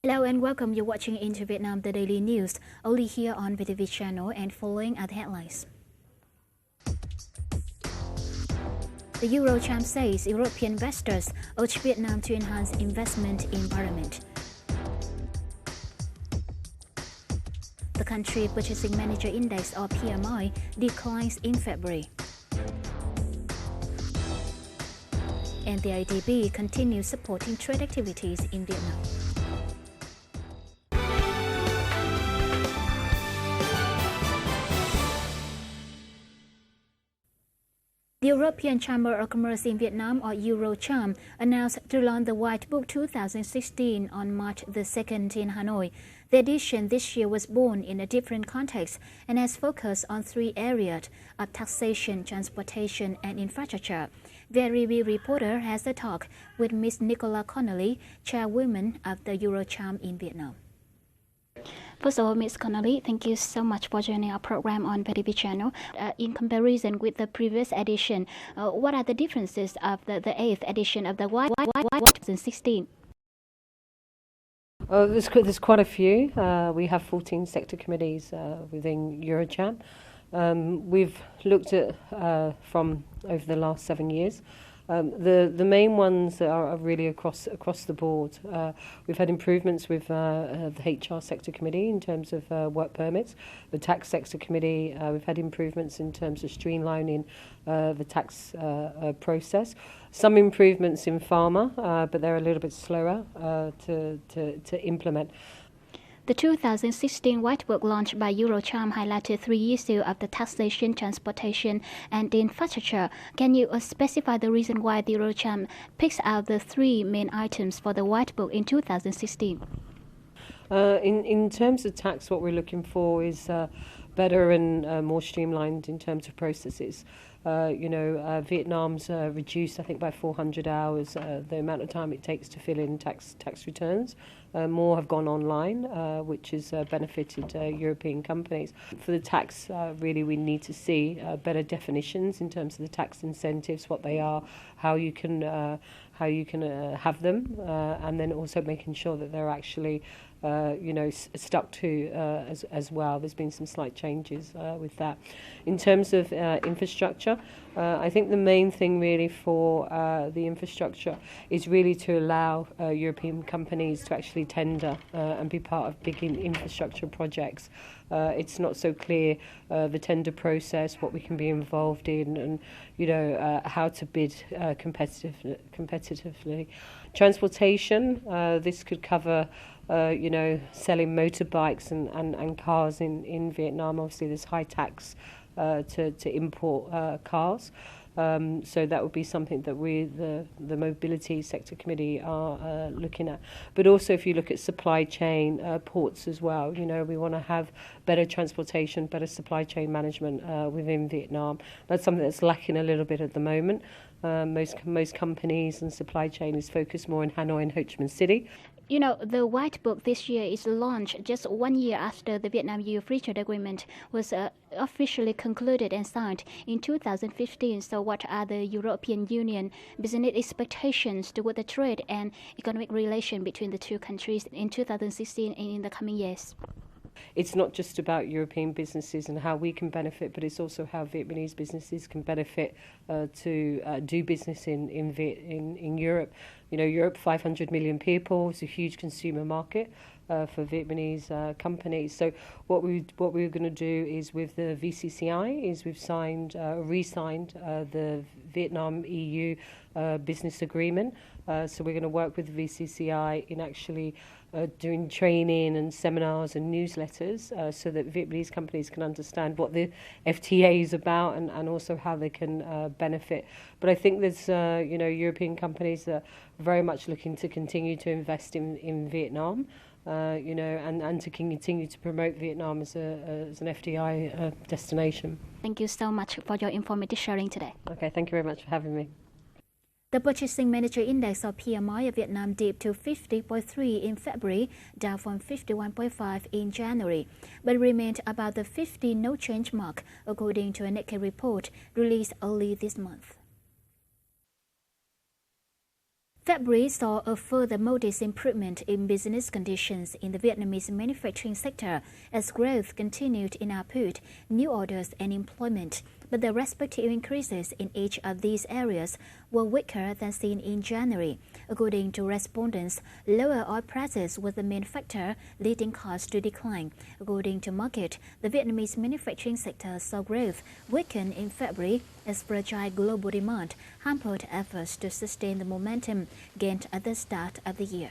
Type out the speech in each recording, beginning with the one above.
Hello and welcome. You're watching Into Vietnam, the daily news, only here on VITV channel, and following are the headlines. The EuroCham says European investors urge Vietnam to enhance investment environment. The country Purchasing Manager Index or PMI declines in February. And the IDB continues supporting trade activities in Vietnam. The European Chamber of Commerce in Vietnam, or EuroCham, announced to launch the Whitebook 2016 on March the 2nd in Hanoi. The edition this year was born in a different context and has focused on three areas of taxation, transportation, and infrastructure. VITV reporter has a talk with Ms. Nicola Connolly, Chairwoman of the EuroCham in Vietnam. First of all, Ms. Connolly, thank you so much for joining our program on VITV channel. In comparison with the previous edition, what are the differences of the 8th edition of the Whitebook 2016? There's quite a few. We have 14 sector committees within EuroCham. We've looked at from over the last 7 years. The main ones are really across the board. We've had improvements with the HR sector committee in terms of work permits. The tax sector committee, we've had improvements in terms of streamlining the tax process. Some improvements in pharma, but they're a little bit slower to implement. The 2016 Whitebook launched by EuroCham highlighted three issues of the taxation, transportation, and the infrastructure. Can you specify the reason why the EuroCham picks out the three main items for the Whitebook in 2016? In terms of tax, what we're looking for is better and more streamlined in terms of processes. Vietnam's reduced, I think, by 400 hours the amount of time it takes to fill in tax returns. More have gone online, which has benefited European companies. For the tax, really, we need to see better definitions in terms of the tax incentives, what they are, how you can have them, and then also making sure that they're actually stuck to as well. There's been some slight changes with that. In terms of infrastructure, I think the main thing really for the infrastructure is really to allow European companies to actually tender and be part of big infrastructure projects. It's not so clear the tender process, what we can be involved in, and how to bid competitively. Transportation, this could cover selling motorbikes and cars in Vietnam. Obviously, there's high tax to import cars. So that would be something that we, the Mobility Sector Committee, are looking at. But also, if you look at supply chain, ports as well, we want to have better transportation, better supply chain management within Vietnam. That's something that's lacking a little bit at the moment. Most companies and supply chain is focused more in Hanoi and Ho Chi Minh City. The Whitebook this year is launched just 1 year after the Vietnam-EU Free Trade Agreement was officially concluded and signed in 2015. So what are the European Union business expectations toward the trade and economic relation between the two countries in 2016 and in the coming years? It's not just about European businesses and how we can benefit, but it's also how Vietnamese businesses can benefit to do business in Europe. Europe, 500 million people, it's a huge consumer market for Vietnamese companies. So what we're going to do is with the VCCI is we've re-signed the Vietnam EU business agreement. So we're going to work with the VCCI in actually doing training and seminars and newsletters so that Vietnamese companies can understand what the FTA is about and also how they can benefit. But I think there's European companies that are very much looking to continue to invest in Vietnam, and to continue to promote Vietnam as an FDI destination. Thank you so much for your informative sharing today. Okay, thank you very much for having me. The Purchasing Manager Index or PMI of Vietnam dipped to 50.3 in February, down from 51.5 in January, but remained about the 50 no change mark, according to a Nikkei report released early this month. February saw a further modest improvement in business conditions in the Vietnamese manufacturing sector as growth continued in output, new orders and employment, but the respective increases in each of these areas were weaker than seen in January. According to respondents, lower oil prices was the main factor leading costs to decline. According to market, the Vietnamese manufacturing sector saw growth weaken in February as fragile global demand hampered efforts to sustain the momentum gained at the start of the year.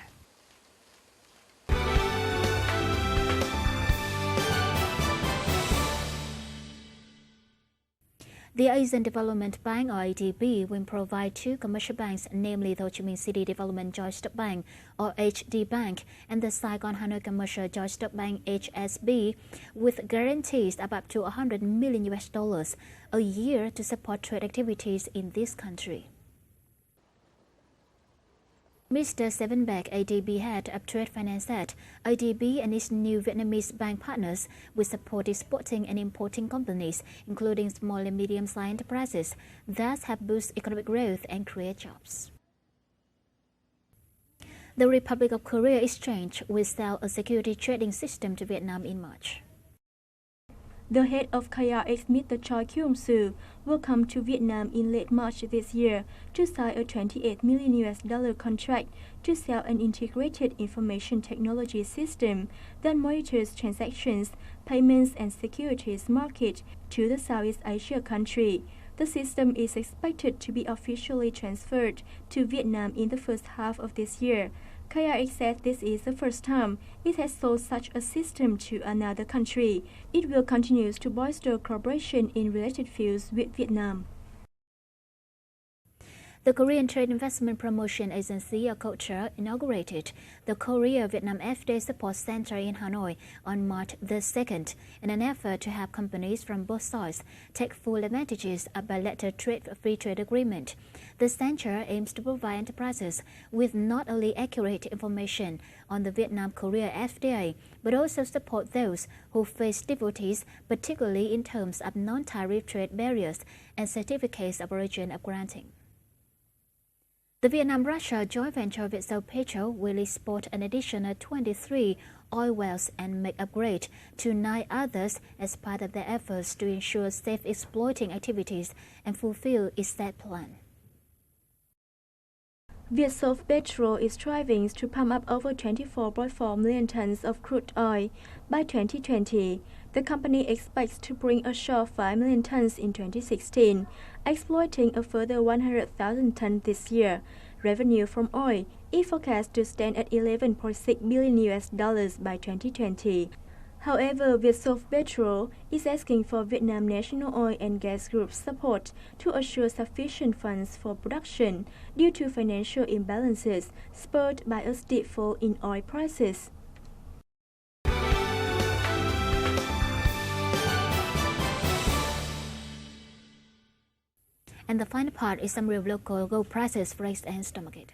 The Asian Development Bank, or ADB, will provide two commercial banks, namely the Ho Chi Minh City Development Joint Stock Bank, or HD Bank, and the Saigon Hanoi Commercial Joint Stock Bank, HSB, with guarantees of up to $100 million a year to support trade activities in this country. Mr. Seven Beck, ADB head of trade finance, said ADB and its new Vietnamese bank partners will support exporting and importing companies, including small and medium-sized enterprises, thus help boost economic growth and create jobs. The Republic of Korea Exchange will sell a security trading system to Vietnam in March. The head of KRX, Mr. Choi Kyung-soo, will come to Vietnam in late March this year to sign a $28 million contract to sell an integrated information technology system that monitors transactions, payments, and securities market to the Southeast Asia country. The system is expected to be officially transferred to Vietnam in the first half of this year. KRX said this is the first time it has sold such a system to another country. It will continue to bolster cooperation in related fields with Vietnam. The Korean Trade Investment Promotion Agency, or KOTRA, inaugurated the Korea-Vietnam FTA Support Center in Hanoi on March the 2nd in an effort to help companies from both sides take full advantages of bilateral free trade agreement. The center aims to provide enterprises with not only accurate information on the Vietnam-Korea FTA, but also support those who face difficulties, particularly in terms of non-tariff trade barriers and certificates of origin of granting. The Vietnam-Russia joint venture Vietso-Petro will export an additional 23 oil wells and make upgrade to 9 others as part of their efforts to ensure safe exploiting activities and fulfill its set plan. Vietso-Petro is striving to pump up over 24.4 million tons of crude oil by 2020. The company expects to bring ashore 5 million tons in 2016, exploiting a further 100,000 tons this year. Revenue from oil is forecast to stand at $11.6 billion by 2020. However, Vietso-Petro is asking for Vietnam National Oil and Gas Group's support to assure sufficient funds for production due to financial imbalances spurred by a steep fall in oil prices. And the final part is summary of local gold prices, forex and stock market.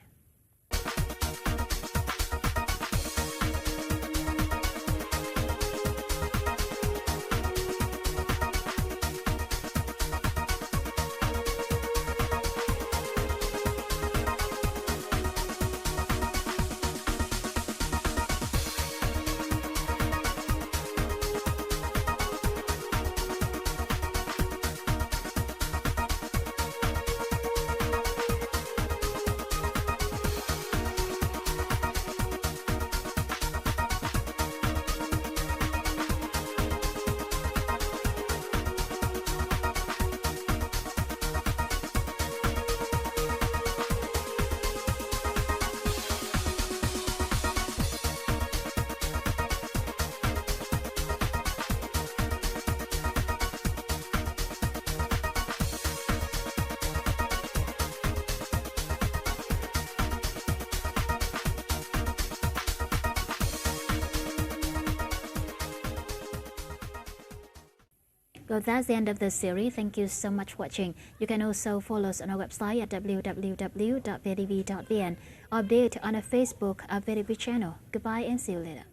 Well, that's the end of the series. Thank you so much for watching. You can also follow us on our website at www.vitv.vn or update on our Facebook or VITV channel. Goodbye and see you later.